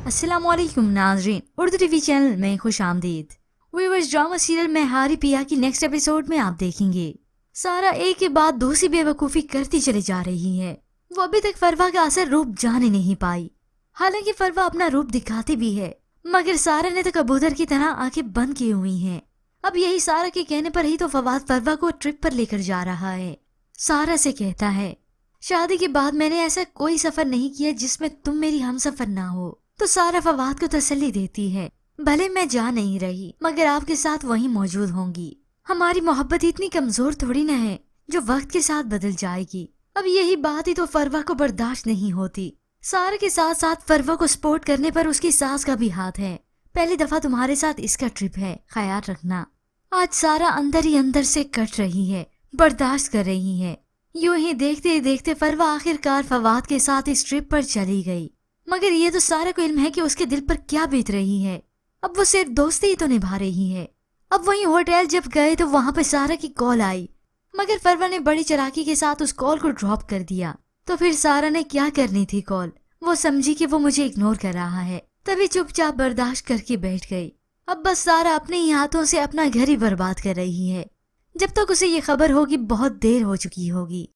अस्सलाम वालेकुम नाजरीन, उर्दू टीवी चैनल में खुश आमदीद। व्यूअर्स, ड्रामा सीरियल में हारी पिया की नेक्स्ट एपिसोड में आप देखेंगे सारा एक के बाद दूसरी बेवकूफ़ी करती चली जा रही है। वो अभी तक फरवा का असर रूप जान ही नहीं पाई। हालांकि फरवा अपना रूप दिखाती भी है, मगर सारा ने तो कबूतर की तरह आंखें बंद की हुई हैं। अब यही सारा के कहने पर ही तो फवाद फरवा को ट्रिप पर लेकर जा रहा है। सारा से कहता है, शादी के बाद मैंने ऐसा कोई सफर नहीं किया जिसमें तुम मेरी हमसफर ना हो। तो सारा फवाद को तसल्ली देती है, भले मैं जा नहीं रही मगर आपके साथ वहीं मौजूद होंगी। हमारी मोहब्बत इतनी कमजोर थोड़ी न है जो वक्त के साथ बदल जाएगी। अब यही बात ही तो फरवा को बर्दाश्त नहीं होती। सारा के साथ साथ फरवा को सपोर्ट करने पर उसकी सास का भी हाथ है। पहली दफा तुम्हारे साथ इसका ट्रिप है, ख्याल रखना। आज सारा अंदर ही अंदर से कट रही है, बर्दाश्त कर रही है। यूं ही देखते देखते फरवा आखिरकार फवाद के साथ इस ट्रिप पर चली गई। मगर ये तो सारा को इल्म है कि उसके दिल पर क्या बीत रही है। अब वो सिर्फ दोस्ती ही तो निभा रही है। अब वहीं होटल जब गए तो वहां पर सारा की कॉल आई, मगर फरवा ने बड़ी चालाकी के साथ उस कॉल को ड्रॉप कर दिया। तो फिर सारा ने क्या करनी थी कॉल, वो समझी कि वो मुझे इग्नोर कर रहा है, तभी चुपचाप बर्दाश्त करके बैठ गई। अब बस सारा अपने ही हाथों से अपना घर ही बर्बाद कर रही है। जब तक उसे ये खबर होगी बहुत देर हो चुकी होगी।